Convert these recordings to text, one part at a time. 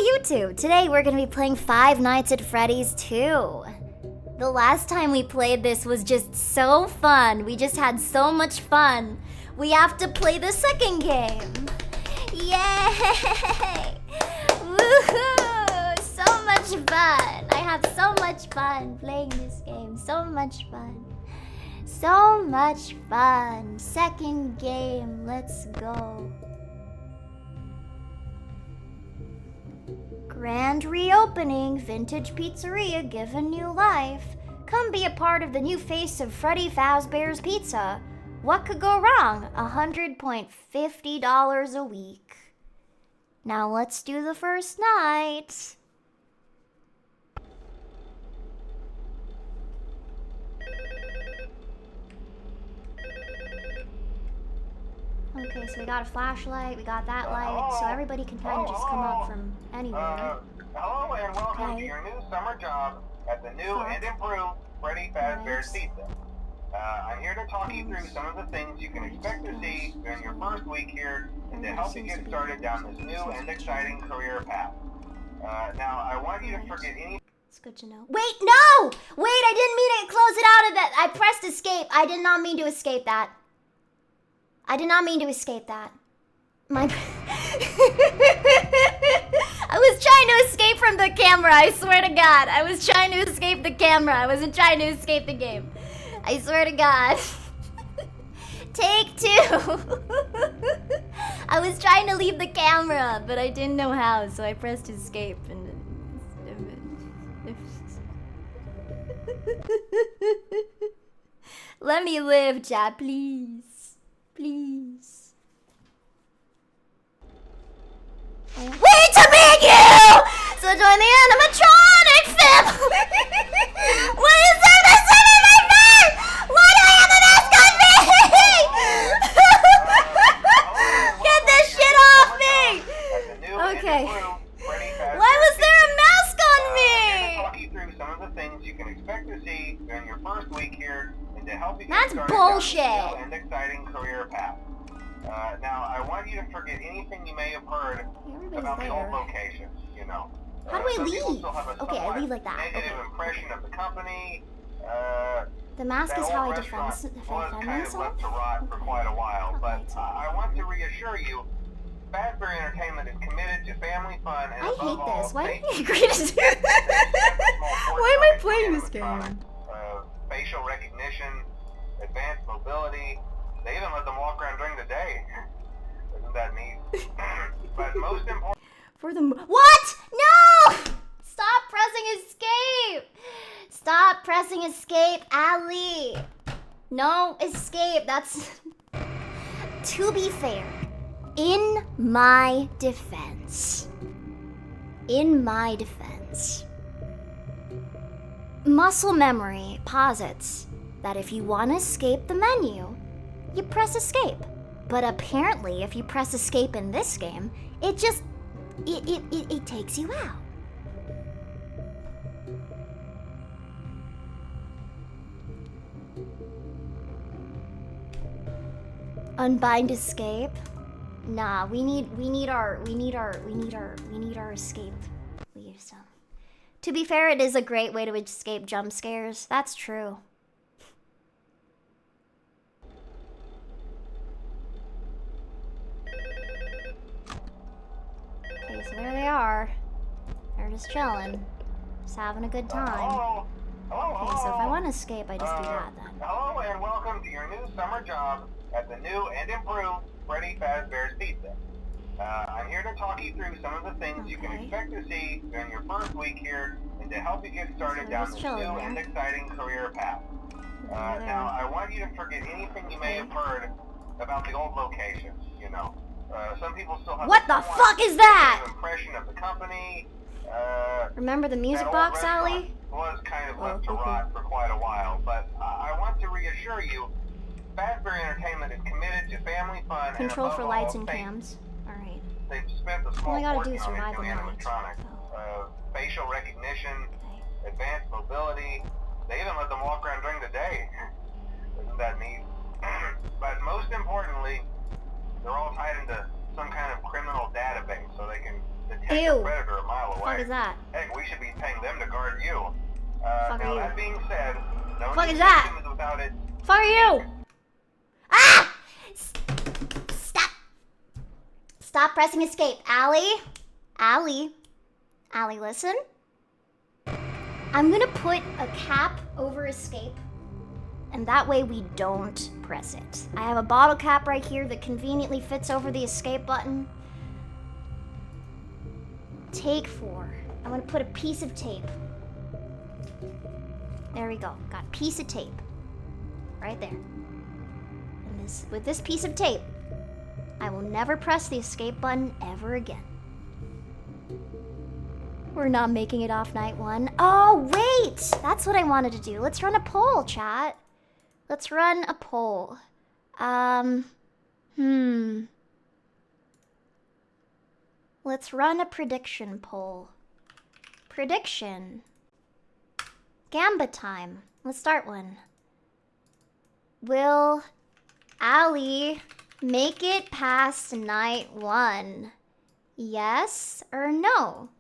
YouTube! Today we're gonna be playing Five Nights at Freddy's 2. The last time we played this was just so fun. We just had so much fun. We have to play the second game. Yay! Woohoo! So much fun. I have so much fun playing this game. So much fun. So much fun. Second game. Let's go. Grand reopening, vintage pizzeria given new life. Come be a part of the new face of Freddy Fazbear's Pizza. What could go wrong? $100.50 a week. Now let's do the first night. Okay, so we got a flashlight, we got that light, so everybody can kind of just come up from anywhere. Hello and welcome to your new summer job at the new and improved Freddy Fazbear's Pizza. I'm here to talk you through some of the things you can expect to see during your first week here and to help you get started down this new and exciting career path. Now, I want you to forget any... It's good to know. Wait, no! Wait, I didn't mean to close it out of that. I pressed escape. I did not mean to escape that. I did not mean to escape that. I was trying to escape from the camera, I swear to God. I was trying to escape the camera. I wasn't trying to escape the game. I swear to God. Take two. I was trying to leave the camera, but I didn't know how, so I pressed escape and... Let me live, chat, please. Please. Wait to meet you! So join the animatronic family! What is that? That's in my face! Why do I have a mask on me? Get this shit off me! Okay. Why was there a mask on me? Talk you through some of the things you can expect to see during your first week here and to help you get That's started bullshit. down this new and exciting career path. Now, I want you to forget anything you may have heard about the old location, you know. How do I leave? Okay, I leave like that. Negative impression of the company. The mask is how I defend was kind of myself? left to rot for quite a while, but I want to reassure you, Fazbear Entertainment is committed to family fun and I above hate all, this. Why safety. do you agree to do Why am I playing this game? Facial recognition, advanced mobility. They even let them walk around during the day. Isn't that neat? But most important... What? No! Stop pressing escape! Stop pressing escape, Ali! No, escape. That's... To be fair, in my defense, muscle memory posits that if you want to escape the menu, you press escape. But apparently, if you press escape in this game, it just... It takes you out. Unbind escape? Nah, we need our escape. We use some. To be fair, it is a great way to escape jump scares. That's true. Okay, so there they are. They're just chilling. Just having a good time. Okay, so if I want to escape, I just do that then. Hello and welcome to your new summer job at the new and improved Freddy Fazbear's Pizza. I'm here to talk you through some of the things you can expect to see during your first week here and to help you get started down this new and exciting career path. Now, I want you to forget anything you may have heard about the old location, you know. Some people still have... What the fuck is that? ...impression of the company. Remember the music box, Ali? Was kind of left to rot for quite a while, but I want to reassure you, Fazbear Entertainment is committed to family fun Control and for above lights all, and cams. Alright. They've spent a small All I gotta do fortune is on survive these the new night. animatronics. Facial recognition, advanced mobility. They even let them walk around during the day. Isn't that neat? But most importantly, they're all tied into some kind of criminal database so they can detect a predator a mile fuck is that? Heck, we should be paying them to guard you. Fuck are now you? that being said, no Fuck new is that? system is without it. Fuck are you? Ah! Stop. Stop pressing escape. Allie? Allie, listen. I'm gonna put a cap over escape, and that way we don't press it. I have a bottle cap right here that conveniently fits over the escape button. Take 4. I'm gonna put a piece of tape. There we go. Got a piece of tape. Right there. And with this piece of tape, I will never press the escape button ever again. We're not making it off night 1. Oh, wait! That's what I wanted to do. Let's run a poll, chat. Let's run a poll. Let's run a prediction poll. Prediction. Gamba time. Let's start one. Will Allie make it past night 1? Yes or no?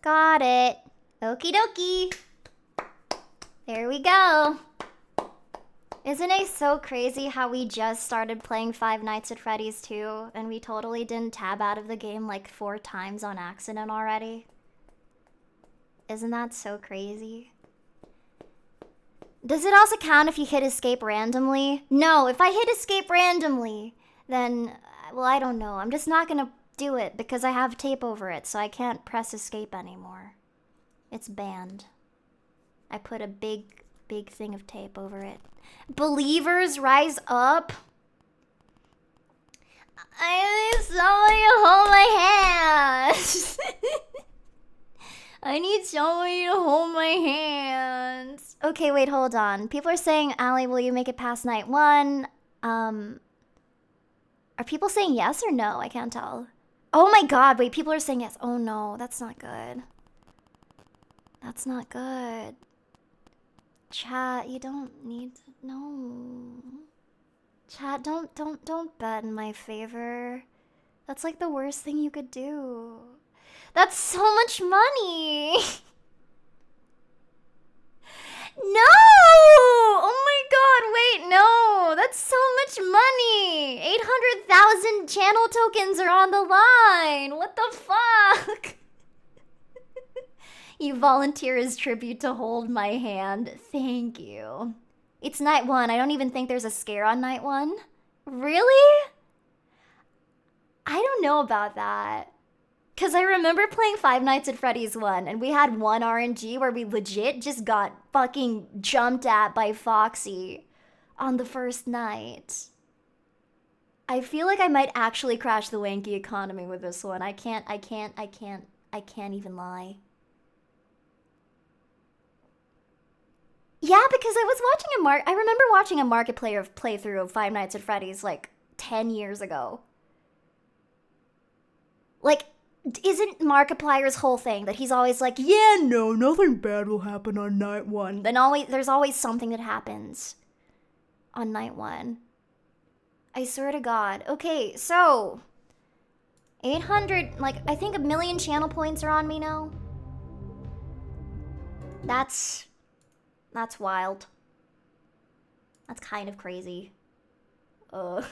Got it. Okie dokie. There we go. Isn't it so crazy how we just started playing Five Nights at Freddy's 2 and we totally didn't tab out of the game like 4 times on accident already? Isn't that so crazy? Does it also count if you hit escape randomly? No, if I hit escape randomly, then, well, I don't know. I'm just not gonna do it because I have tape over it, so I can't press escape anymore. It's banned. I put a big thing of tape over it. Believers rise up. I need somebody to hold my hand. I need somebody to hold my hands. Okay, wait, hold on. People are saying, Allie, will you make it past night 1? Are people saying yes or no? I can't tell. Oh my god, wait, people are saying yes. Oh no, that's not good. That's not good. Chat, you don't need to know. Chat, don't bet in my favor. That's like the worst thing you could do. That's so much money. No! Oh my god, wait, no. That's so much money. 800,000 channel tokens are on the line. What the fuck? You volunteer as tribute to hold my hand. Thank you. It's night 1. I don't even think there's a scare on night 1. Really? I don't know about that. Because I remember playing Five Nights at Freddy's 1, and we had one RNG where we legit just got fucking jumped at by Foxy on the first night. I feel like I might actually crash the wanky economy with this one. I can't even lie. Yeah, because I was watching I remember watching a Markiplier playthrough of Five Nights at Freddy's like 10 years ago. Like, isn't Markiplier's whole thing that he's always like, yeah, no, nothing bad will happen on night 1. Then there's always something that happens on night 1. I swear to God. Okay, so 800, like, I think 1 million channel points are on me now. That's wild. That's kind of crazy. Okay.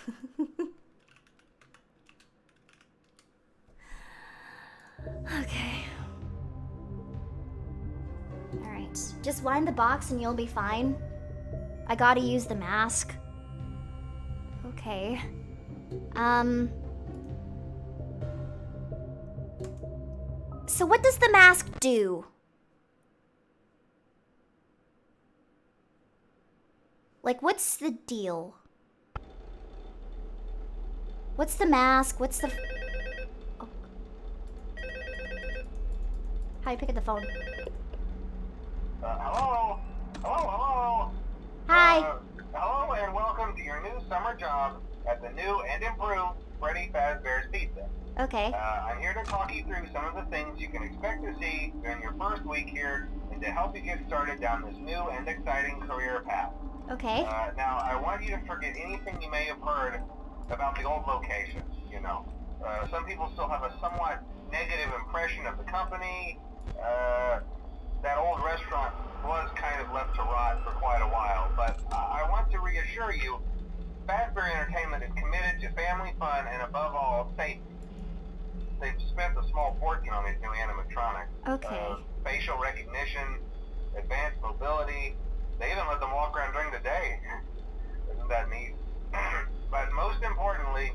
Alright. Just wind the box and you'll be fine. I gotta use the mask. Okay. So what does the mask do? Like, what's the deal? What's the mask? What's the... Oh. How do you pick up the phone? Hello? Hello? Hi. Hello and welcome to your new summer job at the new and improved Freddy Fazbear's Pizza. Okay. I'm here to talk you through some of the things you can expect to see during your first week here and to help you get started down this new and exciting career path. Okay. Now, I want you to forget anything you may have heard about the old locations, you know. Some people still have a somewhat negative Okay. Facial recognition, advanced mobility. They even let them walk around during the day. Isn't that neat? But most importantly,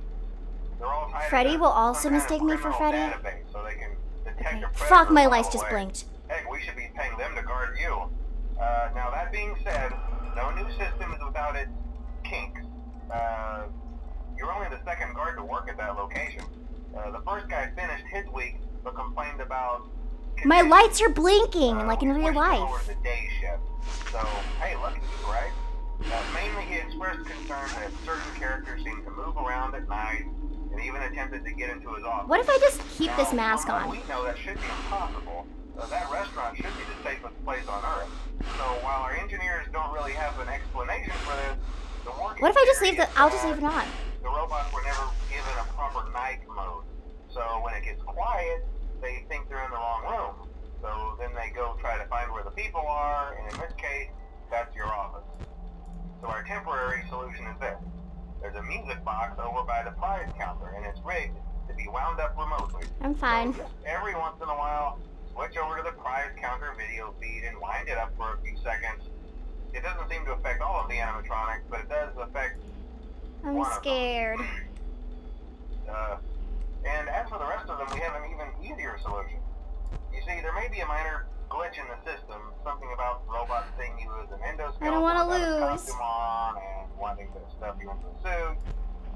they're all tied Freddy into will also some kind mistake of me for criminal Freddy? database so they can detect Okay. a predator Fuck, my a lights mile just away. blinked. Heck, we should be paying them to guard you. Now that being said, no new system is without its kinks. You're only the second guard to work at that location. The first guy finished his week, but complained about My lights are blinking, like in we real switched him life. over to the day shift. So, hey, lucky you, right? Mainly he expressed concern that certain characters seem to move around at night, and even attempted to get into his office. What if I just keep this Now, mask from on? what we know, that should be impossible. That restaurant should be the safest place on Earth. So while our engineers don't really have an explanation for this, the working What if I just theory leave the... is I'll just that leave it on. the robots were never given a proper night mode. So when it gets quiet, they think they're in the wrong room. So then they go try to find where the people are, and in this case, that's your office. So our temporary solution is this. There's a music box over by the prize counter, and it's rigged to be wound up remotely. I'm fine. So just every once in a while, switch over to the prize counter video feed and wind it up for a few seconds. It doesn't seem to affect all of the animatronics, but it does affect I'm one of them. scared. And as for the rest of them, we have an even easier solution. You see, there may be a minor glitch in the system, something about robots seeing you as an endoskeleton I don't wanna without a lose. costume on and wanting to stuff you into a suit.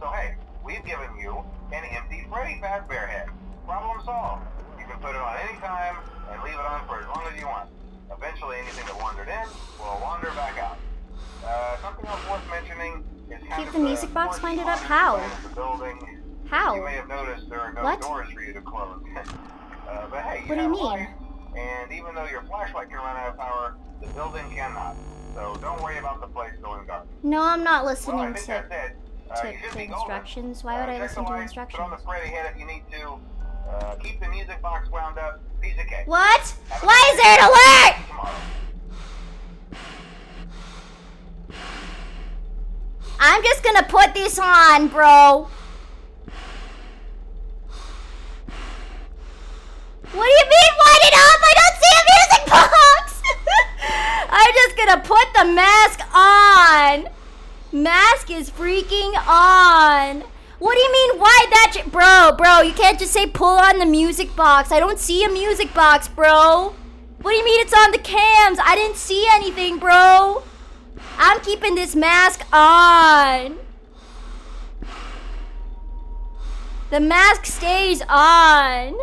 So hey, we've given you an empty Freddy Fazbear head. Problem solved. You can put it on any time and leave it on for as long as you want. Eventually anything that wandered in will wander back out. Something else worth mentioning is how Keep the music box winded up? How? the building. How? You may have noticed there are no What? doors for you to close. But hey, What do you have mean? lights, and even though your flashlight can run out of power, the building cannot. So don't worry about the place going dark. No, I'm not Well, I listening think to that's it. You should the be golden. instructions. Why would I Check listen the to lights, instructions? Put on the Freddy head if you need to. Keep the music box wound up. Piece of cake. What? Have a Why good is there an day. alert? Tomorrow. I'm just gonna put this on, bro. What do you mean, wind it up? I don't see a music box! I'm just gonna put the mask on. Mask is freaking on. What do you mean, why that Bro, you can't just say pull on the music box. I don't see a music box, bro. What do you mean it's on the cams? I didn't see anything, bro. I'm keeping this mask on. The mask stays on.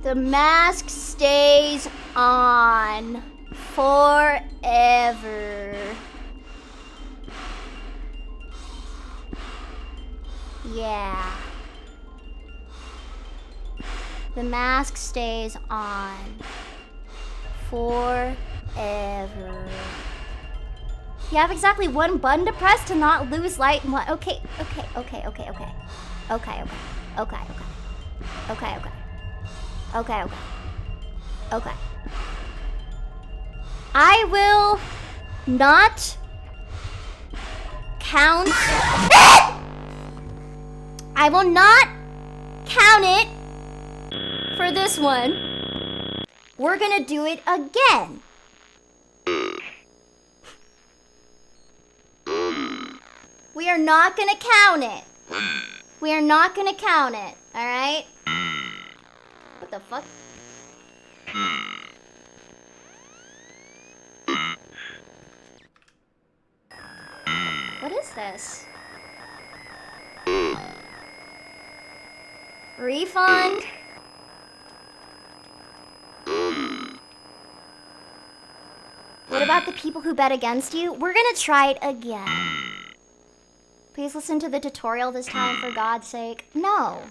The mask stays on forever. Yeah. The mask stays on forever. You have exactly one button to press to not lose light. Okay. I will not count. I will not count it for this one. We're gonna do it again. We are not gonna count it. We are not gonna count it, alright? What the fuck? What is this? Refund? What about the people who bet against you? We're gonna try it again. Please listen to the tutorial this time, for God's sake. No.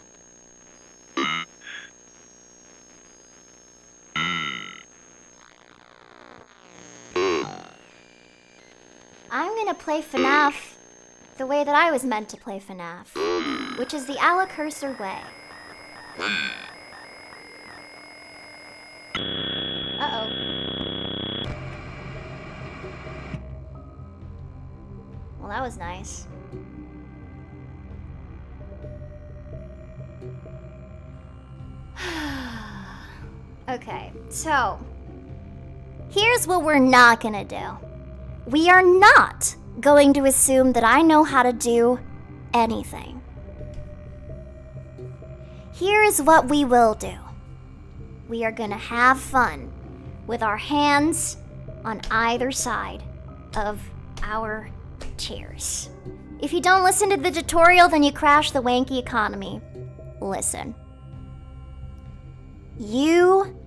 I'm gonna play FNAF the way that I was meant to play FNAF, which is the Alekirser way. Uh-oh. Well, that was nice. Okay, so here's what we're not gonna do. We are not going to assume that I know how to do anything. Here is what we will do. We are gonna have fun with our hands on either side of our chairs. If you don't listen to the tutorial, then you crash the wanky economy. Listen. You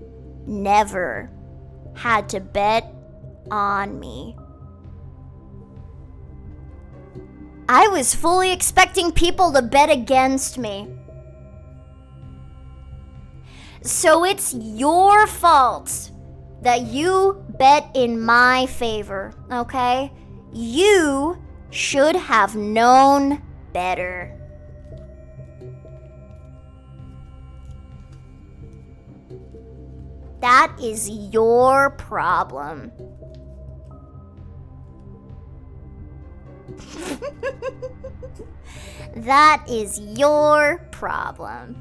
never had to bet on me. I was fully expecting people to bet against me. So it's your fault that you bet in my favor, okay? You should have known better. That is your problem. That is your problem.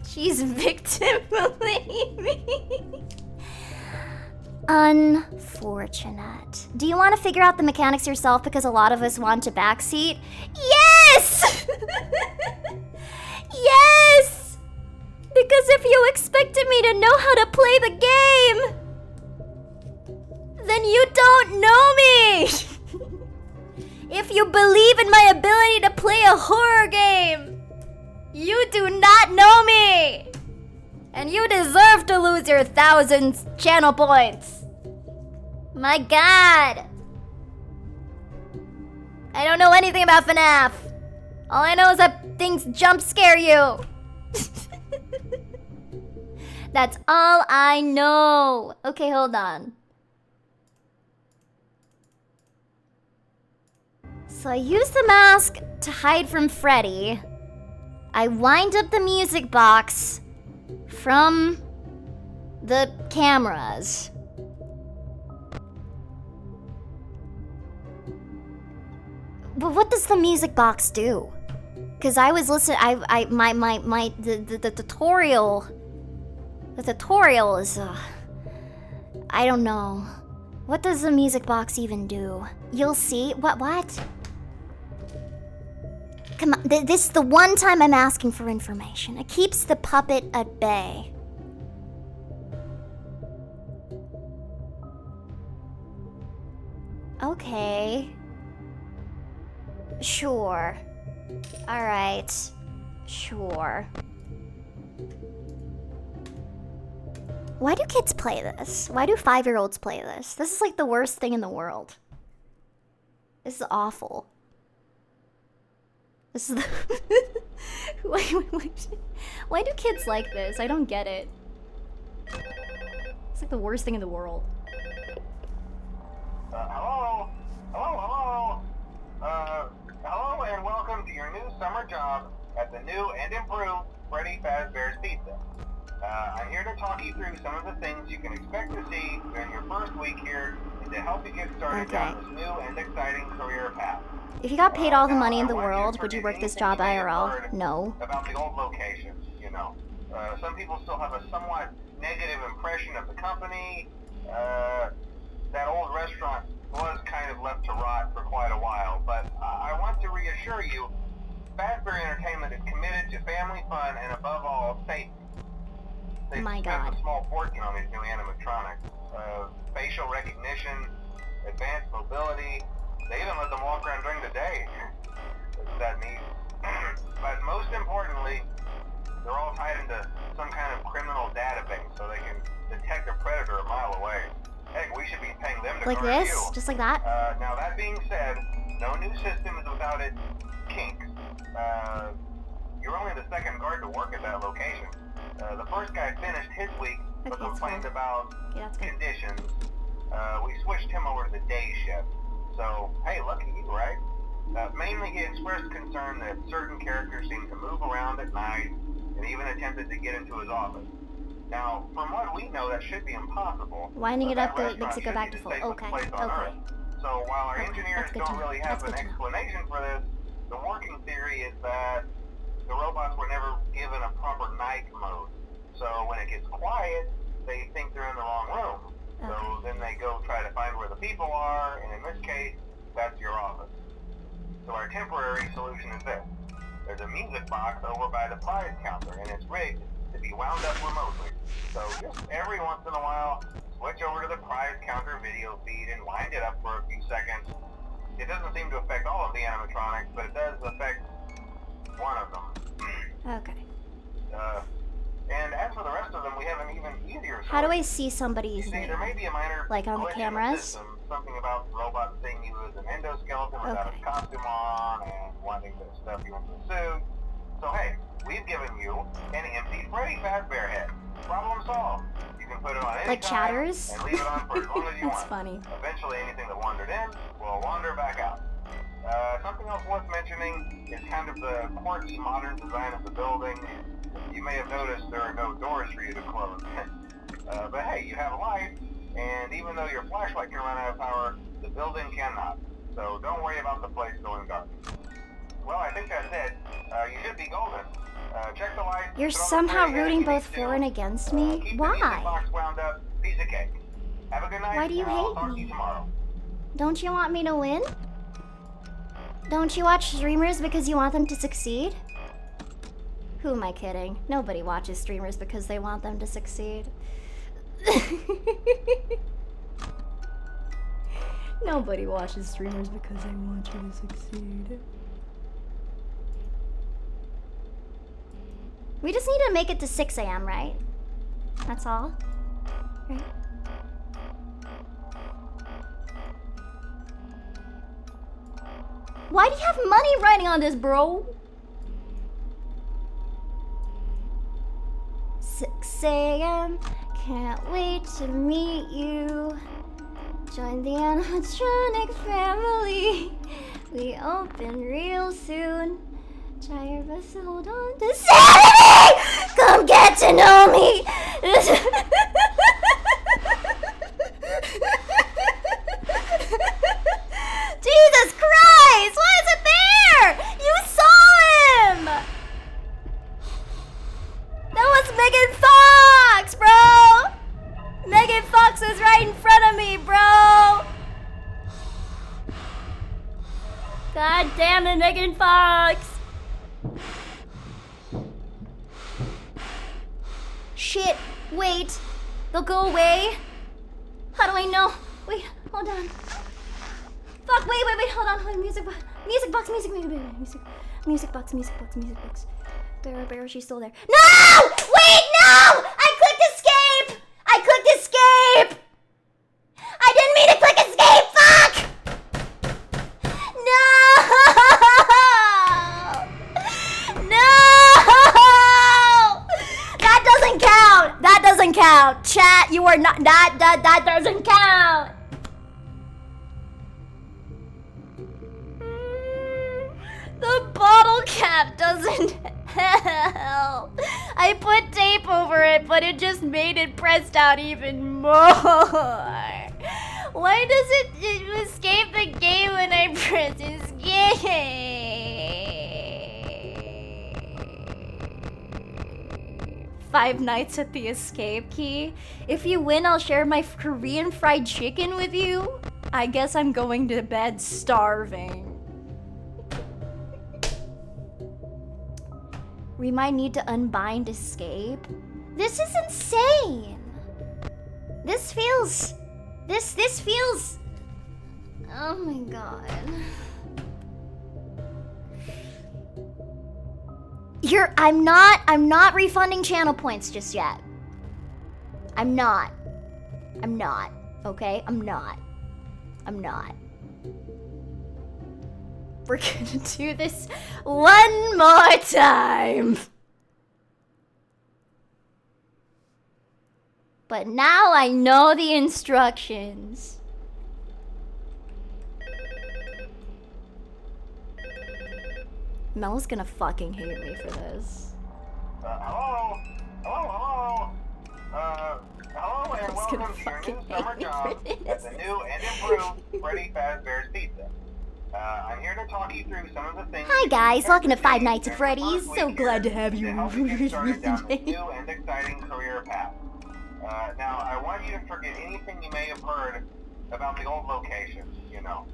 She's victim blaming. Unfortunate. Do you want to figure out the mechanics yourself because a lot of us want to backseat? Yes! Yes! Because if you expected me to know how to play the game, then you don't know me! If you believe in my ability to play a horror game, you do not know me! And you deserve to lose your 1,000 channel points. My god. I don't know anything about FNAF. All I know is that things jump scare you. That's all I know. Okay, hold on. So I use the mask to hide from Freddy. I wind up the music box from the cameras. But what does the music box do? Because I was listening, the tutorial is, I don't know. What does the music box even do? You'll see. What? Come on, this is the one time I'm asking for information. It keeps the puppet at bay. Okay. Sure. Alright. Sure. Why do kids play this? Why do 5-year-olds play this? This is like the worst thing in the world. This is awful. This is the why do kids like this? I don't get it. It's like the worst thing in the world. Hello? Hello and welcome to your new summer job at the new and improved Freddy Fazbear's Pizza. I'm here to talk you through some of the things you can expect to see during your first week here and to help you get started down this new and exciting career path. If you got paid all the money in the world, would you work this job IRL? No. About the old locations, you know. Some people still have a somewhat negative impression of the company. That old restaurant was kind of left to rot for quite a while, but I want to reassure you, Fazbear Entertainment is committed to family fun and above all, safety. They've spent a small fortune on these new animatronics. Facial recognition, advanced mobility. They even let them walk around during the day. Isn't that neat? But most importantly, they're all tied into some kind of criminal database so they can detect a predator a mile away. Heck, we should be paying them to like guard this? you. Just like that? Now that being said, no new system is without its kinks. You're only the second guard to work at that location. The first guy finished his week but complained about conditions. We switched him over to the day shift. So, hey, lucky you, right? Mainly he expressed concern that certain characters seemed to move around at night and even attempted to get into his office. Now, from what we know, that should be impossible. Winding it up makes it go back to full. Okay. So while our engineers don't really have an explanation for this, the working theory is that the robots were never given a proper night mode. So when it gets quiet, they temporary solution is this. There's a music box over by the prize counter, and it's rigged to be wound up remotely. So just every once in a while, switch over to the prize counter video feed and wind it up for a few seconds. It doesn't seem to affect all of the animatronics, but it does affect one of them. Okay. And as for the rest of them, we have an even easier solution. How do I see somebody's name? There may be a minor like on the glitch in cameras? system, something about the robot seeing you as an endoskeleton without a costume on and wanting to stuff you into a suit. So hey, we've given you an empty Freddy Fazbear head. Problem solved. You can put it on any like time chatters? and leave it on for as long as you That's want. funny. Eventually anything that wandered in will wander back out. Something else worth mentioning is kind of the quirky modern design of the building. You may have noticed there are no doors for you to close. But hey, you have a light, and even though your flashlight can run out of power, the building cannot. So don't worry about the place going dark. Well, I think that's it. You should be golden. Check the light. You're somehow rooting both for and against me? Keep Why? the music box wound up. Piece of cake. Have a good night. Why do you I'll hate talk to me? you tomorrow. Don't you want me to win? Don't you watch streamers because you want them to succeed? Who am I kidding? Nobody watches streamers because they want them to succeed. Nobody watches streamers because they want you to succeed. We just need to make it to 6 a.m., right? That's all? Right? Why do you have money writing on this, bro? 6 a.m. Can't wait to meet you. Join the animatronic family. We open real soon. Try your best to hold on to sanity. Come get to know me. Jesus Christ! Why is it there? You saw him! That was Megan Fox, bro! Megan Fox was right in front of me, bro! God damn it, Megan Fox! Shit, wait. They'll go away? How do I know? Wait, hold on. Fuck, wait, hold on, music box, music box. Bear, she's still there. No! Wait, no! I clicked escape! I didn't mean to click escape, fuck! No! That doesn't count. Chat, you are not, that doesn't count. The bottle cap doesn't help. I put tape over it, but it just made it pressed out even more. Why does it escape the game when I press escape? 5 nights at the escape key. If you win, I'll share my Korean fried chicken with you. I guess I'm going to bed starving. We might need to unbind escape. This is insane. This feels... Oh my god. I'm not refunding channel points just yet. I'm not. Okay? I'm not. We're gonna do this one more time. But now I know the instructions. Mel's gonna fucking hate me for this. Hello, and welcome to your new summer job at the new and improved Freddy Fazbear's Pizza. I'm here to talk you through some of the things. Hi guys, welcome to 5 Nights at Freddy's. So glad to have you. To help you get started down this new and exciting career path. Now, I want you to forget anything you may have heard about the old location. You know,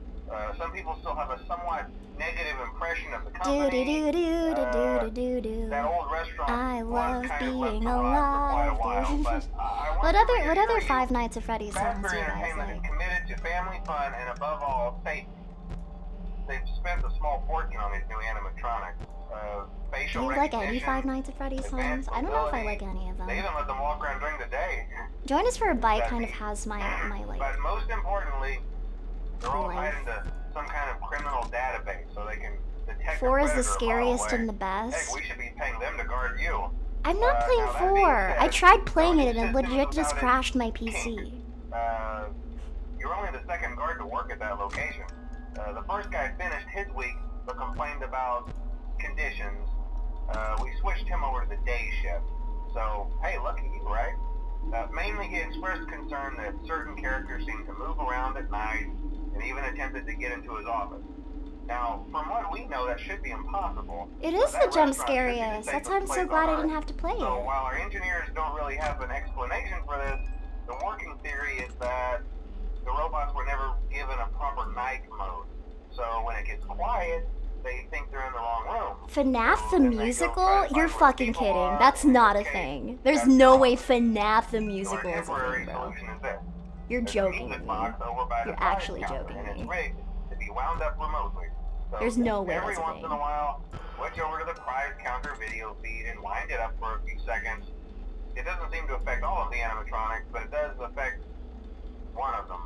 Some people still have a somewhat negative impression of the company. That old restaurant I love kind of being left for quite a alive. while, but What other Five Nights at Freddy's songs do you guys Entertainment like? is committed to family fun and above all safety. They've spent a small fortune on these new animatronics. Do Facial you like recognition, any Five Nights at Freddy's songs? I don't know if I like any of them. They even let them walk around during the day. Join Us for a Bite kind of has my like. But most importantly, they're all tied life. into some kind of criminal database, so they can detect. 4 a is the predator a mile scariest away. and the best. Heck, we should be paying them to guard you. I'm not playing now that being 4. I said, tried playing it and it systems legit just without crashed my its PC. kinks. You're only the second guard to work at that location. The first guy finished his week, but complained about conditions. We switched him over to the day shift. So, hey, lucky you, right? Mainly he expressed concern that certain characters seemed to move around at night and even attempted to get into his office. Now, from what we know, that should be impossible. It is the jump scariest. That's why I'm so glad I didn't have to play So it. while our engineers don't really have an explanation for this, the working theory is that the robots were never given a proper night mode. So when it gets quiet, they think they're in the wrong room. FNAF the then they go musical? try to find You're where fucking people kidding. are, That's and in not a this case, thing. There's that's no wrong. way FNAF the So musical our is a temporary thing, bro. solution is this. You're There's a joking music with box me. over by the You're prize actually counter, joking and with it's me. rigged to be wound up remotely. So There's no way every that's a once in thing. a while, switch over to the prize counter video feed and wind it up for a few seconds. It doesn't seem to affect all of the animatronics, but it does affect one of them.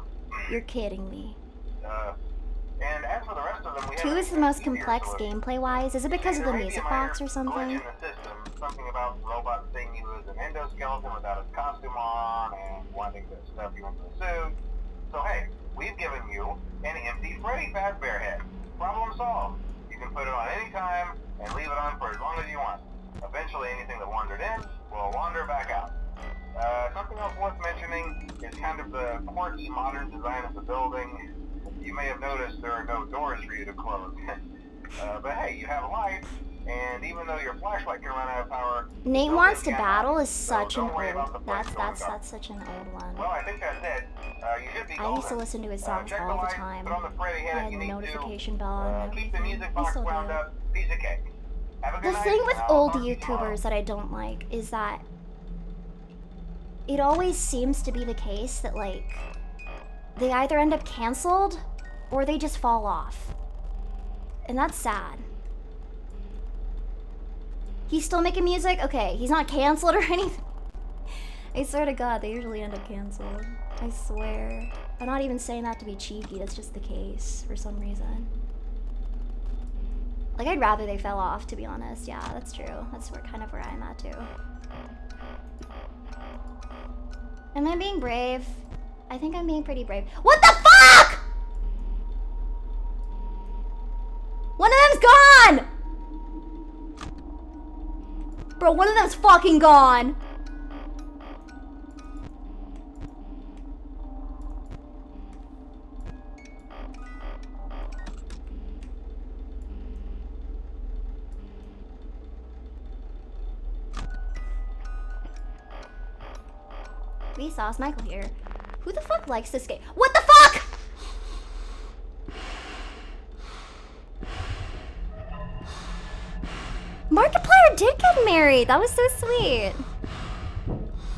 You're kidding me. And as for the rest of them, we 2 have is the an most easier complex solution. gameplay-wise. Is it because of the There may be a music minor box or glitch something? in the system, something about the robot seeing you as an endoskeleton without his costume on and wanting to stuff you into a suit. So hey, we've given you an empty Freddy Fazbear head. Problem solved. You can put it on any time and leave it on for as long as you want. Eventually anything that wandered in will wander back out. Something else worth mentioning is kind of the quirky modern design of the building. You may have noticed there are no doors for you to close. But hey, you have a light, and even though your flashlight can run out of power... Nate no Wants to thing can Battle happen. is So such an don't worry about the old... place going dark. That's such an old one. Well, I think that's it. You should be I used to golden. listen to his songs Check all the lights, time. put on the Freddy head I if had you the need notification to. bell and Keep the everything. music I box still wound do. up. Piece of cake. Have a good The night, thing with and I'll old talk to you tomorrow. YouTubers that I don't like is that it always seems to be the case that, like, they either end up canceled or they just fall off. And that's sad. He's still making music? Okay, he's not canceled or anything. I swear to God, they usually end up canceled. I swear. I'm not even saying that to be cheeky, that's just the case for some reason. Like, I'd rather they fell off, to be honest. Yeah, that's true. That's kind of where I'm at, too. Am I being brave? I think I'm being pretty brave. What the fuck?! One of them's gone! Bro, one of them's fucking gone! Vsauce, Michael here. Who the fuck likes this game? What the fuck?! Markiplier did get married. That was so sweet.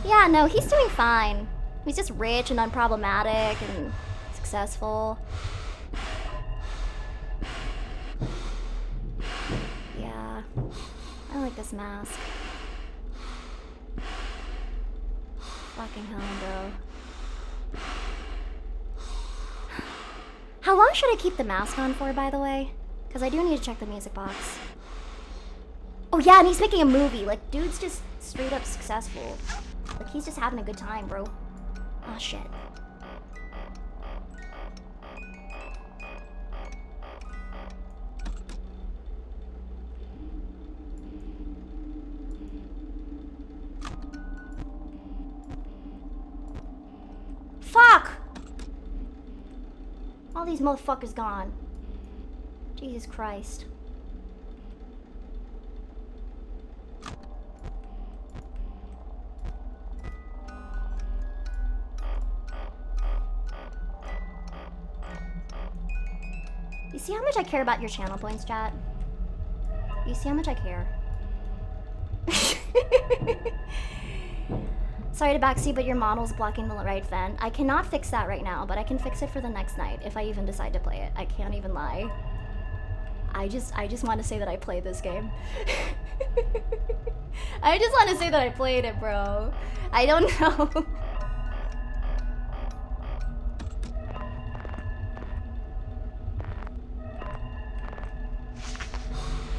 Yeah, no, he's doing fine. He's just rich and unproblematic and successful. Yeah. I like this mask. Fucking hell, bro. How long should I keep the mask on for, by the way? Because I do need to check the music box. Oh yeah, and he's making a movie. Like, dude's just straight up successful. Like, he's just having a good time, bro. Oh, shit. Fuck! All these motherfuckers gone. Jesus Christ. see how much I care about your channel points, chat? You see how much I care? Sorry to backseat, but your model's blocking the right vent. I cannot fix that right now, but I can fix it for the next night if I even decide to play it. I can't even lie. I just want to say that I played this game. I just want to say that I played it, bro. I don't know.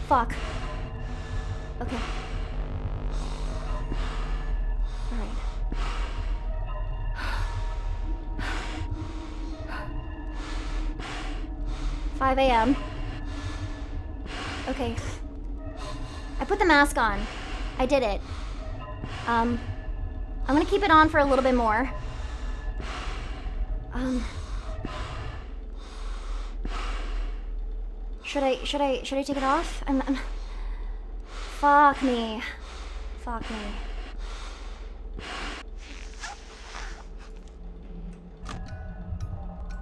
Fuck. Okay. Alright. 5 a.m. Okay. I put the mask on. I did it. I'm gonna keep it on for a little bit more. Should I take it off? Fuck me. Fuck me.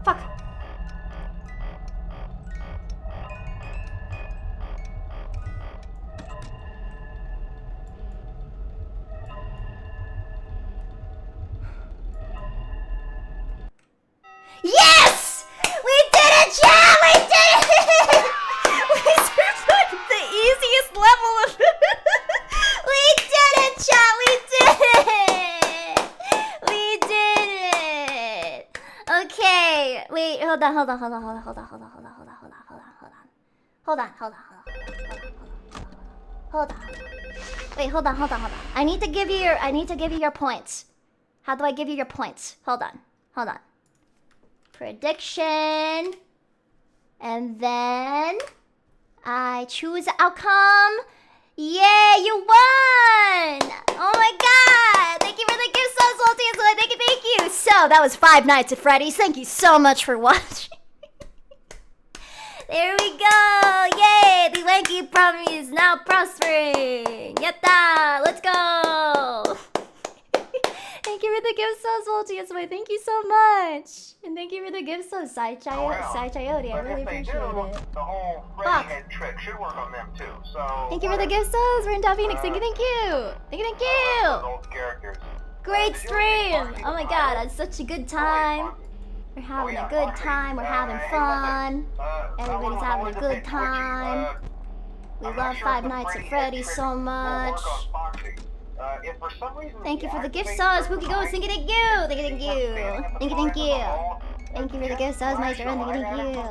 Fuck. Yes! We did it, chat! We did it! We survived the easiest level of... We did it, chat! We did it! We did it! Okay, wait, hold on. Wait, hold on. I need to give you your points. How do I give you your points? Hold on. Prediction. And then I choose outcome. Yeah, you won! Oh my god! Thank you for the gift subs, Walty. Thank you. So that was 5 Nights at Freddy's. Thank you so much for watching. There we go! Yay! The Wanky Promise is now prospering! Yatta! Let's go! Thank you for the gift subs, Walty. Thank you so much! And thank you for the gift subs, Sai Chayote. I really appreciate it. The whole Freddy head trick should work on them too, so... Thank you for the gift subs! We're in Top Phoenix. Thank you! Thank you! Old characters. Great stream! Oh my god, that's such a good time. We're having a good time, we're having fun. Everybody's having a good time. We love 5 Nights at Freddy's so much. Thank you for the gift subs, Spooky Ghost. Thank you. Thank you for the gift subs, Nice Run. Thank you.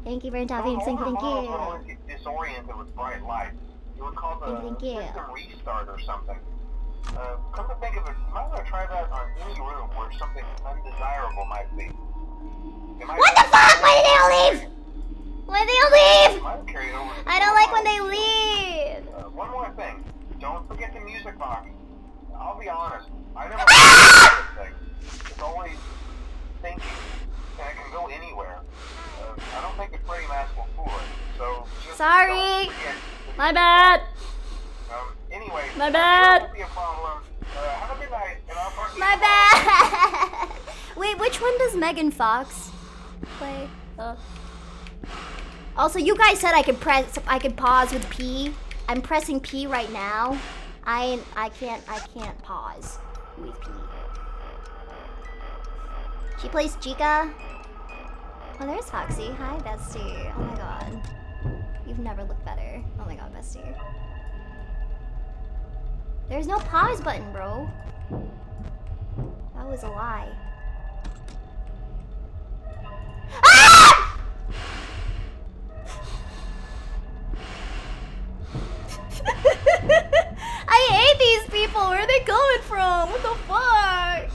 Thank you for Top Phoenix. Thank you. Disoriented with bright light. You would call the system restart or something. Come to think of it, you might want to try that on any room where something undesirable might be. What the fuck? Why did they all leave? I don't like when they leave. One more thing. Don't forget the music box. I'll be honest. I never this thing. It's always thinking, and it can go anywhere. I don't think the Freddy mask will fool it. So sorry. My bad. Anyway, my bad. Won't be a problem. Have a good night, and I'll talk to you my bad. Wait, which one does Megan Fox play? Also, you guys said I could pause with P. I'm pressing P right now. I can't pause with P. She plays Chica. Oh, there's Foxy. Hi, bestie. Oh my god. You've never looked better. Oh my god, bestie. There's no pause button, bro. That was a lie. Ah! I hate these people. Where are they coming from? What the fuck?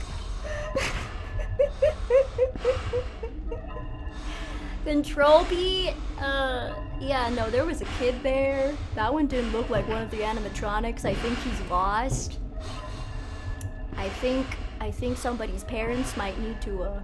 Control B? Yeah, no, there was a kid there. That one didn't look like one of the animatronics. I think he's lost. I think somebody's parents might need to,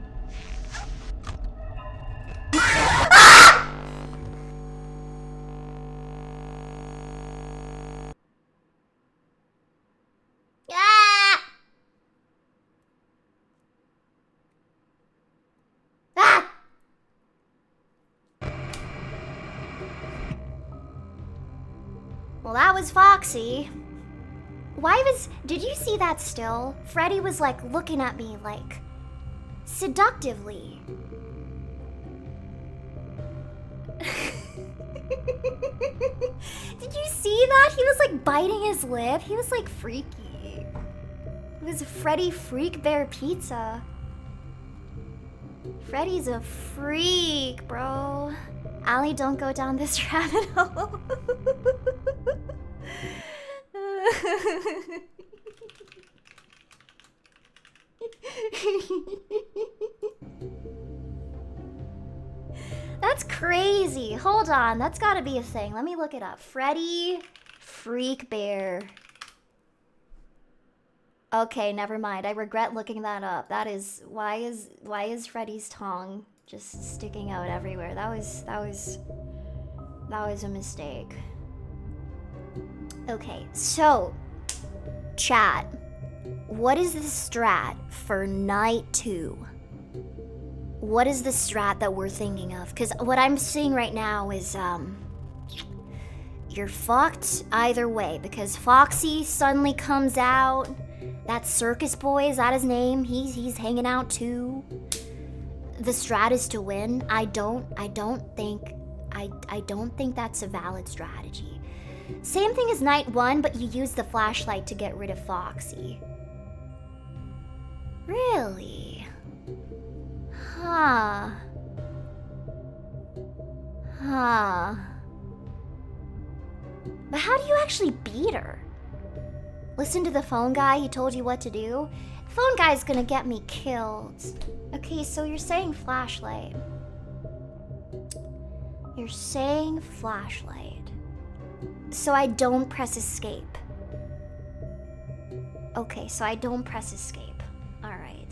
Well, that was Foxy. Did you see that still? Freddy was like looking at me like seductively. Did you see that? He was like biting his lip. He was like freaky. It was Freddy Freak Bear Pizza. Freddy's a freak, bro. Allie, don't go down this rabbit hole. That's crazy. Hold on, that's gotta be a thing. Let me look it up. Freddy Freak Bear. Okay, never mind. I regret looking that up. That is why is Freddy's tongue just sticking out everywhere? That was a mistake. Okay, so chat. What is the strat for night 2? What is the strat that we're thinking of? Because what I'm seeing right now is, you're fucked either way. Because Foxy suddenly comes out. That circus boy, is that his name? He's hanging out too. The strat is to win. I don't think that's a valid strategy. Same thing as night 1, but you use the flashlight to get rid of Foxy. Really? Huh. But how do you actually beat her? Listen to the phone guy, he told you what to do? The phone guy's gonna get me killed. Okay, so you're saying flashlight. You're saying flashlight. So I don't press escape. Okay, so I don't press escape. Alright.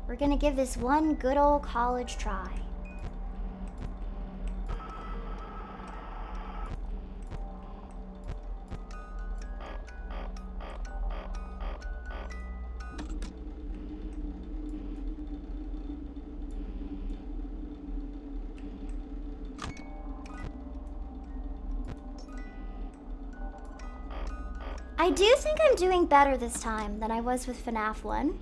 We're gonna give this one good old college try. I do think I'm doing better this time than I was with FNAF 1.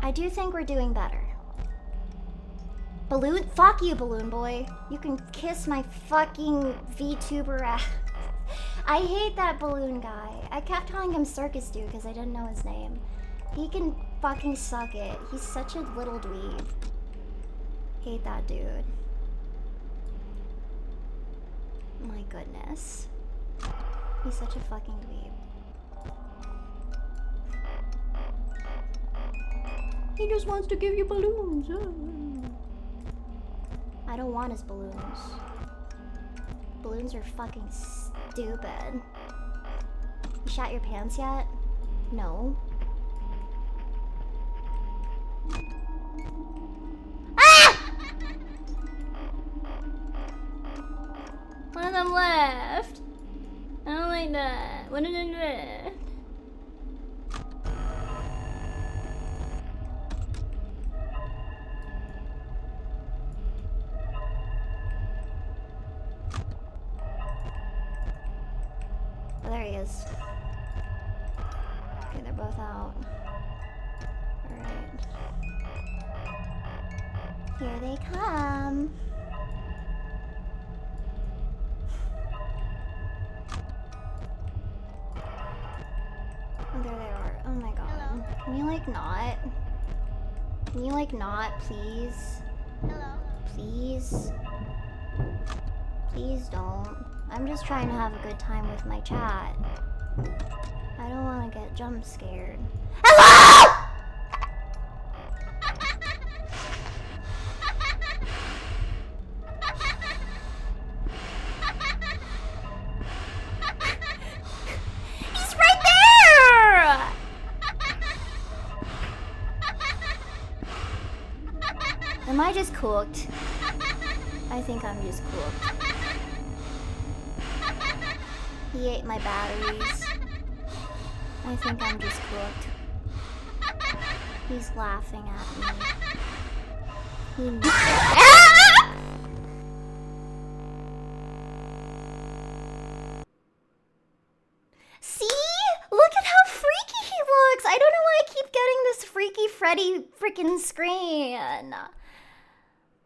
I do think we're doing better. Balloon? Fuck you, Balloon Boy. You can kiss my fucking VTuber ass. I hate that balloon guy. I kept calling him Circus Dude because I didn't know his name. He can fucking suck it. He's such a little dweeb. Hate that dude. My goodness. He's such a fucking dweeb. He just wants to give you balloons. I don't want his balloons. Balloons are fucking stupid. You shot your pants yet? No. Ah! One of them left. I don't like that. One of them left. Oh, there he is. Okay, they're both out. Alright. Here they come. Oh, there they are. Oh my god. Hello. Can you like not? Can you like not, please? Hello. Please? Please don't. I'm just trying to have a good time with my chat. I don't want to get jump scared. Hello! He's right there! Am I just cooked? I think I'm just cooked. He ate my batteries. I think I'm just cooked. He's laughing at me. He knows. Ah! See? Look at how freaky he looks! I don't know why I keep getting this freaky Freddy freaking screen.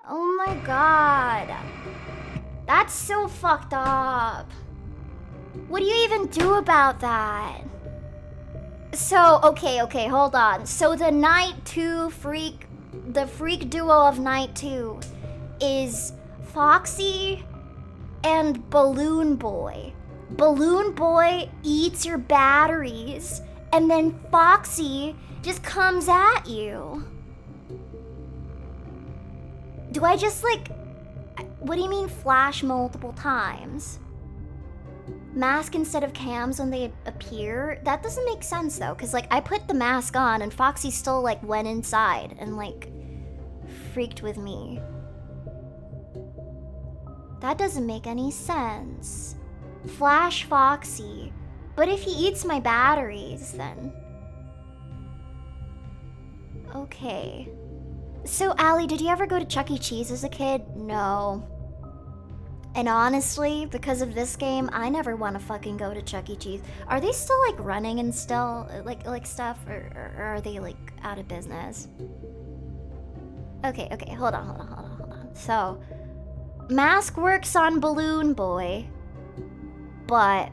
Oh my god. That's so fucked up. What do you even do about that? So, okay, hold on. So the Night 2 freak, the freak duo of Night 2 is Foxy and Balloon Boy. Balloon Boy eats your batteries, and then Foxy just comes at you. Do I just like, what do you mean flash multiple times? Mask instead of cams when they appear? That doesn't make sense though, because like I put the mask on and Foxy still like went inside and like freaked with me. That doesn't make any sense. Flash Foxy. But if he eats my batteries, then... Okay. So, Allie, did you ever go to Chuck E. Cheese as a kid? No. And honestly, because of this game, I never want to fucking go to Chuck E. Cheese. Are they still, like, running and still, like stuff? Or are they, like, out of business? Okay, hold on. So, Mask works on Balloon Boy. But,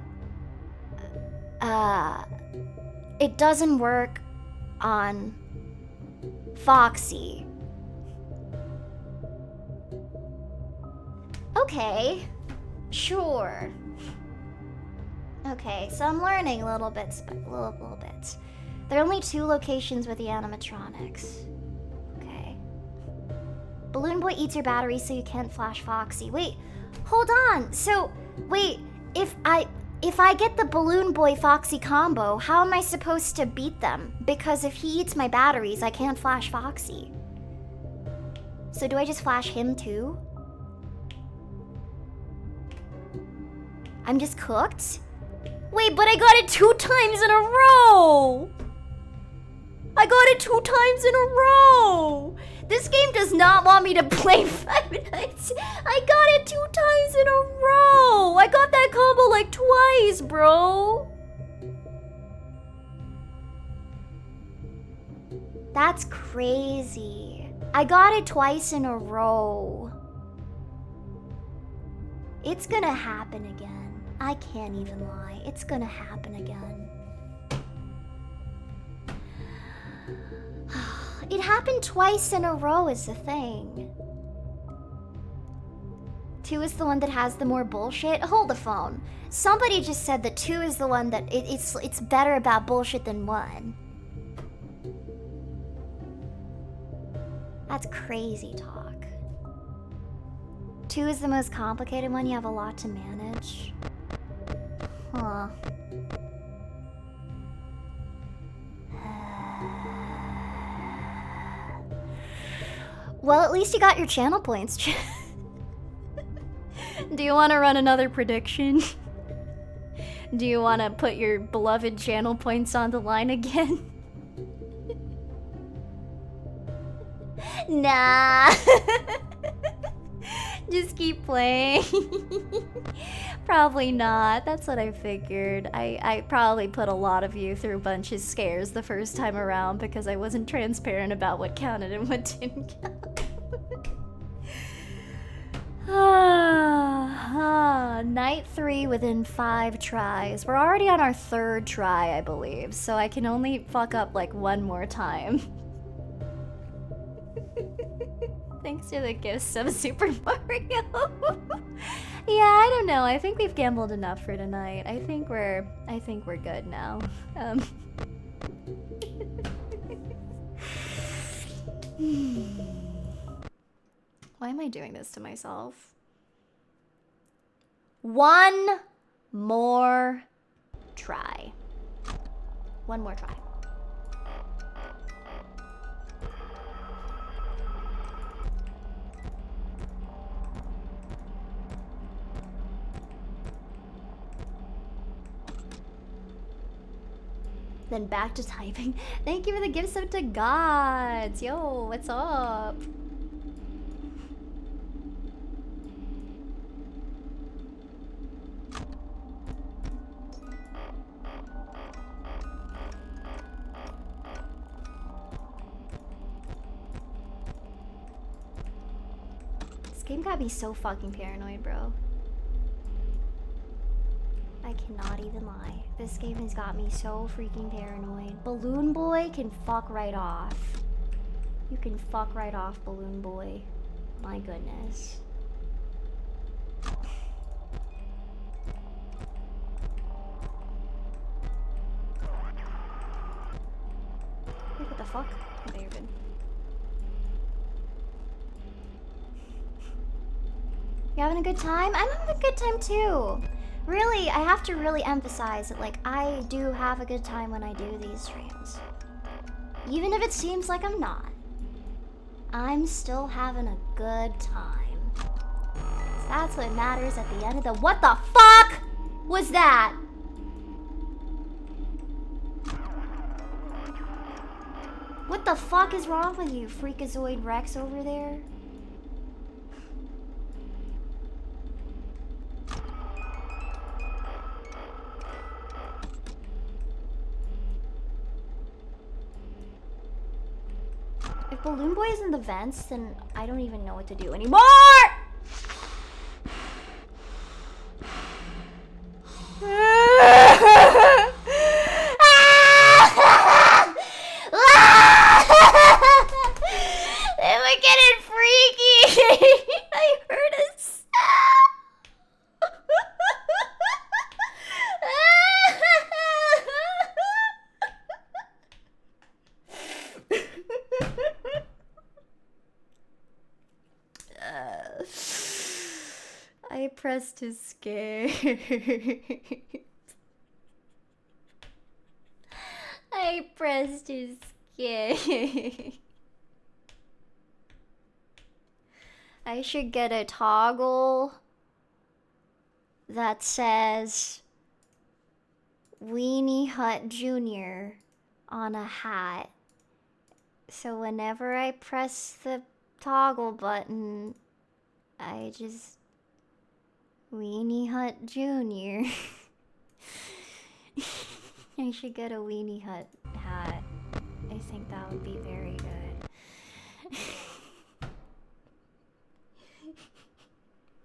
it doesn't work on Foxy. Okay, sure. Okay, so I'm learning little bits. There are only 2 locations with the animatronics. Okay. Balloon Boy eats your battery so you can't flash Foxy. Wait, hold on. So, wait. If I get the Balloon Boy Foxy combo, how am I supposed to beat them? Because if he eats my batteries, I can't flash Foxy. So do I just flash him too? I'm just cooked? Wait, but I got it 2 times in a row! I got it 2 times in a row! This game does not want me to play 5 Nights. I got it 2 times in a row. I got that combo like twice, bro. That's crazy. I got it twice in a row. It's gonna happen again. I can't even lie. It's gonna happen again. It happened twice in a row is the thing. 2 is the one that has the more bullshit. Hold the phone. Somebody just said that 2 is the one that it's better about bullshit than 1. That's crazy talk. 2 is the most complicated one. You have a lot to manage. Huh. Well, at least you got your channel points. Do you want to run another prediction? Do you want to put your beloved channel points on the line again? Nah. Just keep playing. Probably not. That's what I figured. I probably put a lot of you through a bunch of scares the first time around because I wasn't transparent about what counted and what didn't count. Night 3 within 5 tries. We're already on our 3rd try, I believe, so I can only fuck up like 1 more time. Thanks to the gifts of Super Mario. Yeah, I don't know. I think we've gambled enough for tonight. I think we're good now. Why am I doing this to myself? 1 more try. 1 more try. Then back to typing. Thank you for the gifts up to gods. Yo, what's up? This game got me so fucking paranoid, bro. I cannot even lie. This game has got me so freaking paranoid. Balloon Boy can fuck right off. You can fuck right off, Balloon Boy. My goodness. Wait, what the fuck? Okay, you're good. You having a good time? I'm having a good time too. Really, I have to really emphasize that, like, I do have a good time when I do these streams. Even if it seems like I'm not. I'm still having a good time. So that's what matters at the end of the— What the fuck was that? What the fuck is wrong with you, Freakazoid Rex over there? If Balloon Boy is in the vents, then I don't even know what to do anymore! Am I getting freaky? I heard a I pressed escape. I pressed escape. I should get a toggle that says Weenie Hut Jr. on a hat. So whenever I press the toggle button, I just Weenie Hut Jr. I should get a Weenie Hut hat. I think that would be very good.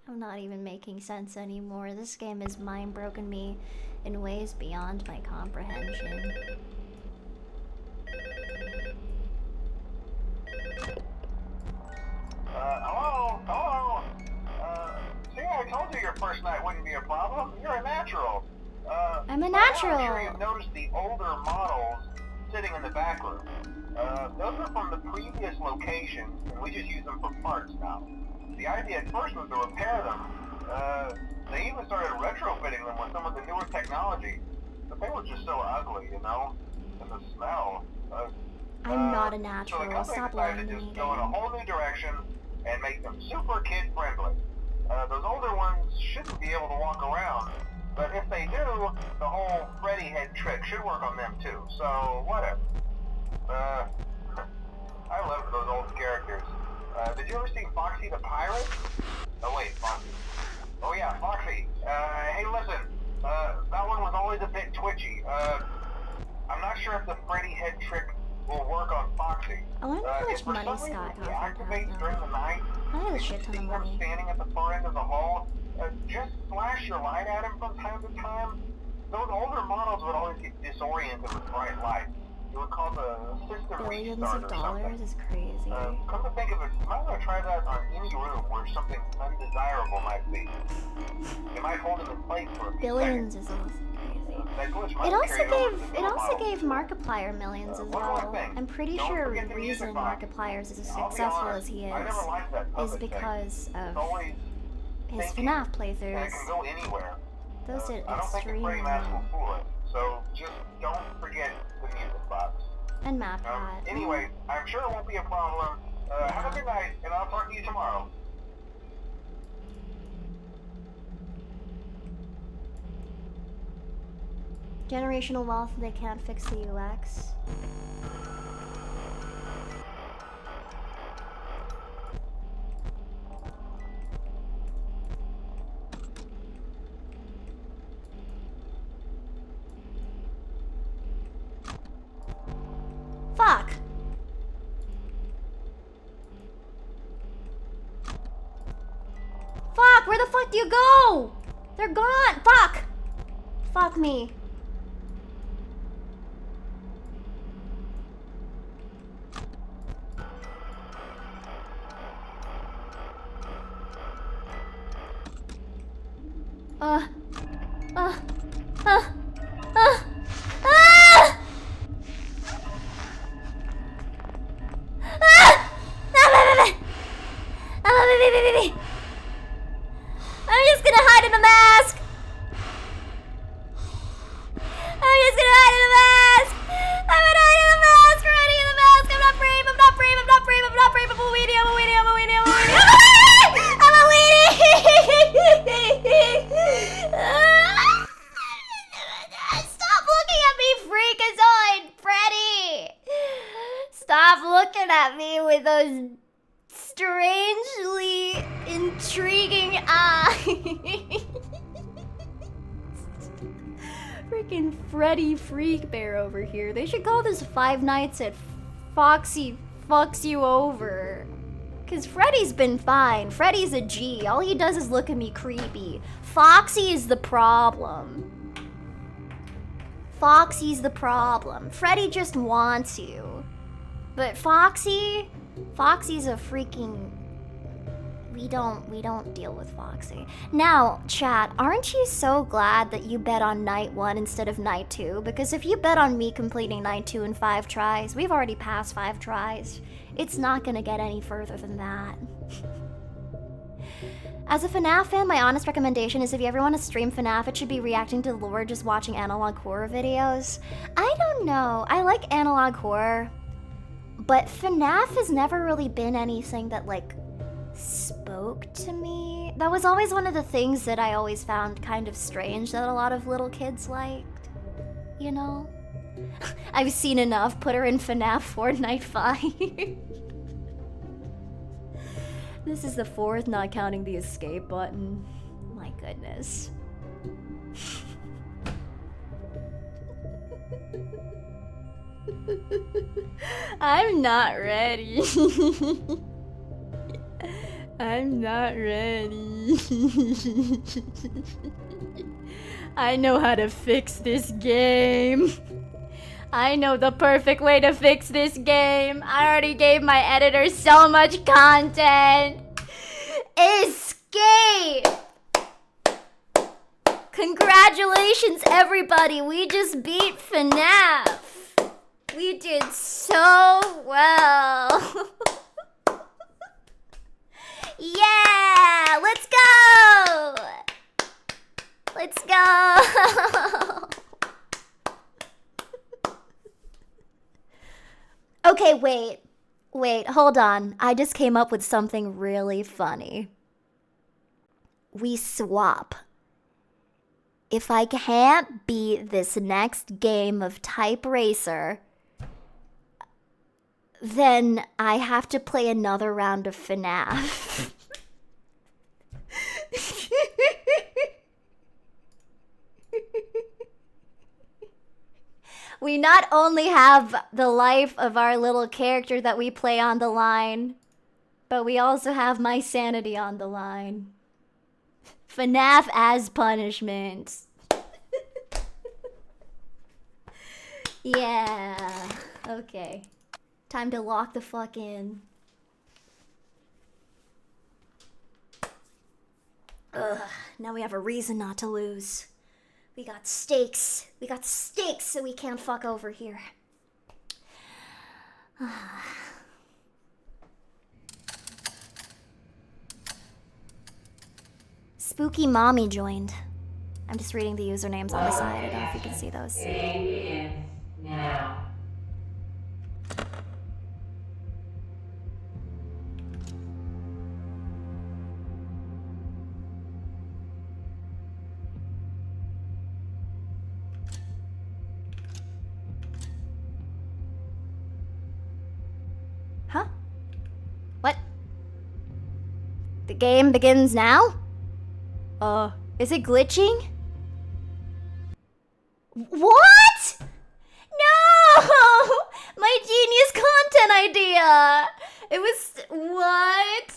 I'm not even making sense anymore. This game has mind-broken me in ways beyond my comprehension. Hello? See, I told you your first night wouldn't be a problem. You're a natural. I'm a natural. I'm sure you've noticed the older models sitting in the back room. Those are from the previous location, and we just use them for parts now. The idea at first was to repair them. They even started retrofitting them with some of the newer technology, but they were just so ugly, you know? And the smell. I'm not a natural. So Stop the lying company to decided to me just go in a again. whole new direction and make them super kid-friendly. Those older ones shouldn't be able to walk around, but if they do, the whole Freddy head trick should work on them too, so whatever. I loved those old characters. Did you ever see Foxy the Pirate? Oh wait, Foxy. Oh yeah, Foxy. Hey listen, that one was always a bit twitchy. I'm not sure if the Freddy head trick will work on Foxy. I wonder how much money Scott got for activates that during now. the night. I have a shit ton of See him money. standing at the far end of the hall. Just flash your light at him from time to time. Those older models would always get disoriented with bright light. It would cause a system Billions restart of or dollars something. is crazy. Come to think of it, you might want to try that on any room where something undesirable might be. It might hold him in place for a few Billions seconds. is also crazy. That glitch might It also carry over to the gave newer models. Markiplier millions as One more well. thing. I'm pretty Don't sure the forget the music reason box. Markiplier is as I'll be successful honest, as he I never liked that is puppet thing. because It's of always his thinking, FNAF and it playthroughs. can go anywhere. Those did I don't think the extremely Freddy mask will well. fool it, so just don't forget the music box. And Map Hat. Anyway, I'm sure it won't be a problem. Have a good night, and I'll talk to you tomorrow. Generational wealth, they can't fix the UX. Fuck! Fuck, where the fuck do you go? They're gone! Fuck! Fuck me. Ah! Ah! Ah! Ah! Ah! I'm just gonna hide in a mask! I'm just gonna hide in a mask! I'm gonna hide in a mask! I'm hiding in a mask! I'm not brave! I'm not brave! I'm not brave! I'm not brave! I'm a weenie! I'm a weenie! I'm a weenie! I'm a weenie! I'm a weenie! Stop looking at me, freakazoid! Freddy! Stop looking at me with those strangely intriguing eyes. Freaking Freddy Freak Bear over here. They should call this Five Nights at Foxy Fucks You Over. Cause Freddy's been fine. Freddy's a G. All he does is look at me creepy. Foxy is the problem. Foxy's the problem. Freddy just wants you. But Foxy's a freaking... We don't deal with Foxy. Now, chat, aren't you so glad that you bet on night 1 instead of night 2? Because if you bet on me completing night 2 in 5 tries, we've already passed 5 tries. It's not gonna get any further than that. As a FNAF fan, my honest recommendation is if you ever want to stream FNAF, it should be reacting to the lore, just watching analog horror videos. I don't know. I like analog horror, but FNAF has never really been anything that, like, spoke to me. That was always one of the things that I always found kind of strange that a lot of little kids liked, you know? I've seen enough. Put her in FNAF Fortnite 5. This is the 4th, not counting the escape button. My goodness. I'm not ready. I'm not ready. I know how to fix this game. I know the perfect way to fix this game. I already gave my editor so much content. Escape! Congratulations, everybody. We just beat FNAF. We did so well. Yeah! Let's go! Let's go! Okay, wait, hold on. I just came up with something really funny. We swap. If I can't beat this next game of Type Racer, then I have to play another round of FNAF. We not only have the life of our little character that we play on the line, but we also have my sanity on the line. FNAF as punishment. Yeah, okay. Time to lock the fuck in. Ugh, now we have a reason not to lose. We got stakes. We got stakes, so we can't fuck over here. Spooky Mommy joined. I'm just reading the usernames on the side. I don't know if you can see those. Now. The game begins now? Is it glitching? What? No! My genius content idea! It was... What?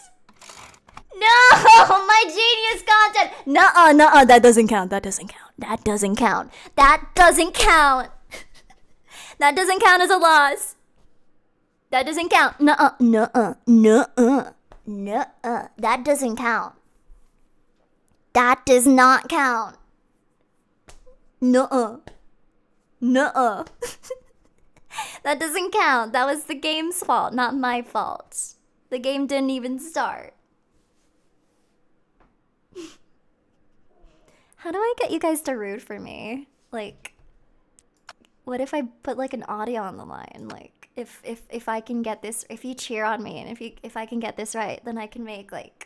No! My genius content! Nuh-uh, that doesn't count. That doesn't count. That doesn't count. That doesn't count. That doesn't count as a loss. That doesn't count. Nuh-uh, nuh-uh, nuh-uh, nuh-uh. That doesn't count. That does not count. Nuh-uh. Nuh-uh. That doesn't count. That was the game's fault, not my fault. The game didn't even start. How do I get you guys to root for me? Like, what if I put like an audio on the line? Like, if I can get this, if you cheer on me and if I can get this right, then I can make like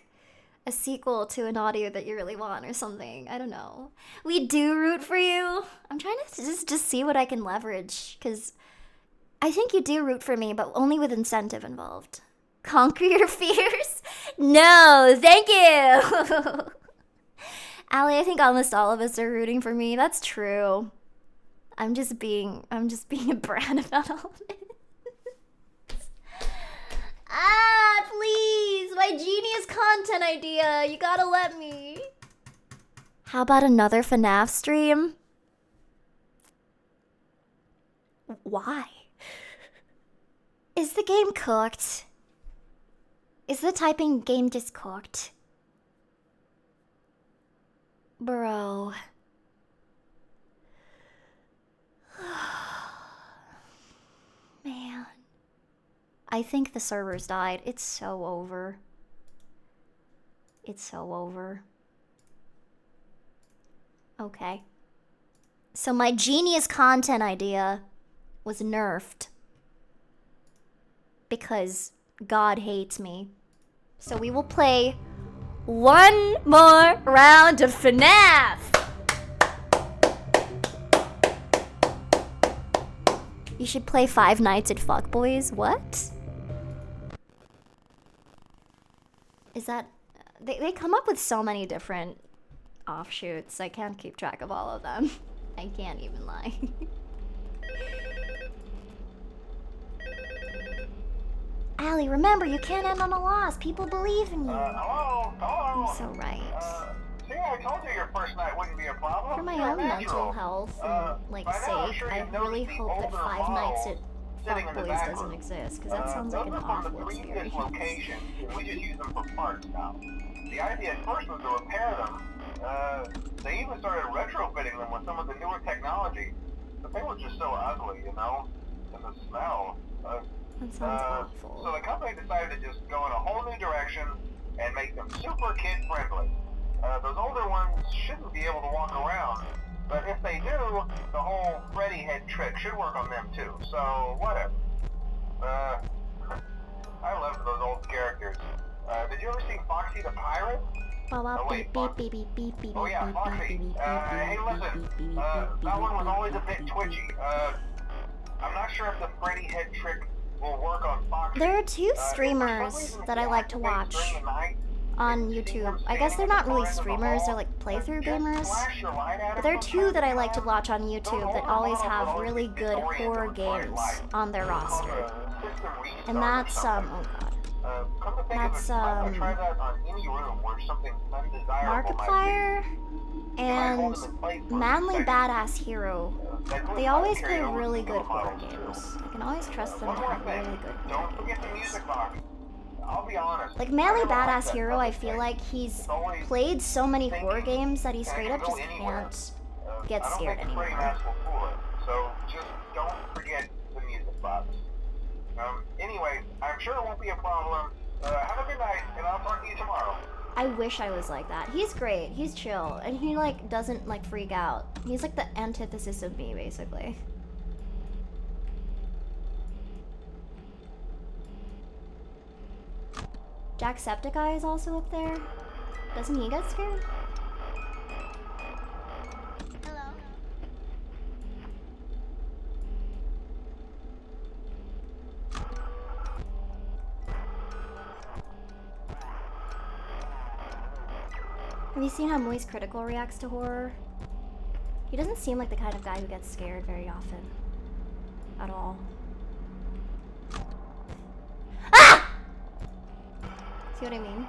a sequel to an audio that you really want or something. I don't know. We do root for you. I'm trying to just see what I can leverage, because I think you do root for me, but only with incentive involved. Conquer your fears? No, thank you. Allie, I think almost all of us are rooting for me. That's true. I'm just being a brat about all of it. Ah, please! My genius content idea! You gotta let me. How about another FNAF stream? Why? Is the game cooked? Is the typing game just cooked? Bro. Man. I think the servers died. It's so over. It's so over. Okay. So my genius content idea was nerfed. Because God hates me. So we will play one more round of FNAF! You should play Five Nights at Fuckboys? What? Is that... They come up with so many different offshoots. I can't keep track of all of them. I can't even lie. Allie, remember, you can't end on a loss. People believe in you. Hello? Hello? You're so right. See, I told you your first night wouldn't be a problem. For my You're own natural. mental health and, like, by now, I'm sake, sure I you've really noticed the hope that older Five Nights models at sitting in the Fuckboys back doesn't room. exist, because that sounds like Those an are from the awful previous experience. location, and we just use them for parts now. The idea at first was to repair them. They even started retrofitting them with some of the newer technology, but they were just so ugly, you know? And the smell. That sounds awful. So the company decided to just go in a whole new direction and make them super kid-friendly. Those older ones shouldn't be able to walk around, but if they do, the whole Freddy head trick should work on them too, so whatever. I loved those old characters. Did you ever see Foxy the Pirate? Oh wait, Foxy. Oh yeah, Foxy. Hey listen, that one was always a bit twitchy. I'm not sure if the Freddy head trick will work on Foxy. There are two streamers that I like to watch on YouTube. I guess they're not really streamers, they're like playthrough gamers. But there are two that I like to watch on YouTube that always have really good horror games on their roster. And that's, oh god. That's, Markiplier and Manly Badass Hero. They always play really good horror games. I can always trust them to have really good horror games. I'll be honest. Like Manly Badass Hero, I feel like he's played so many horror games that he straight up just can't get scared anymore. So just don't forget the music box. Anyway, I'm sure it won't be a problem. Have a good night, and I'll talk to you tomorrow. I wish I was like that. He's great. He's chill, and he like doesn't like freak out. He's like the antithesis of me, basically. Jacksepticeye is also up there. Doesn't he get scared? Hello. Have you seen how Moist Critical reacts to horror? He doesn't seem like the kind of guy who gets scared very often. At all. Ah! See what I mean?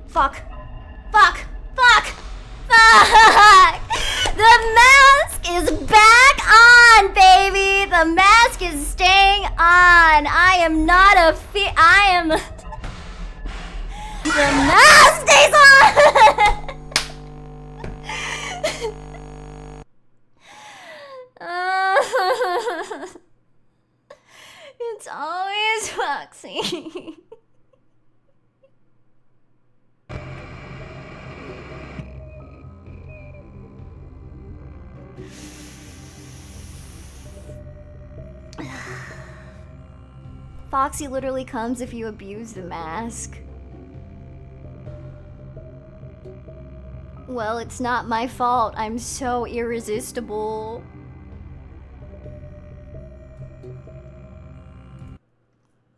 Fuck. Fuck. Fuck. Fuck. The mask is back on, baby. The mask is staying on. I am not a I am. The mask stays on. It's always Foxy. Foxy literally comes if you abuse the mask. Well, it's not my fault. I'm so irresistible.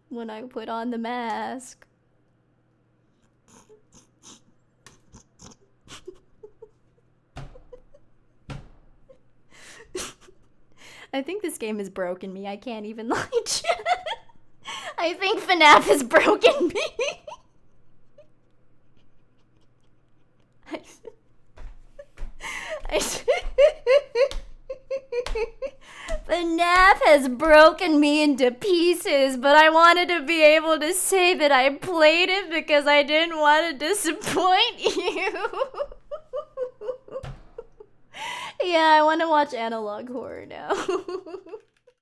When I put on the mask. I think this game has broken me. I can't even lie to you. I think FNAF has broken me. FNAF has broken me into pieces, but I wanted to be able to say that I played it because I didn't want to disappoint you. Yeah, I want to watch analog horror now.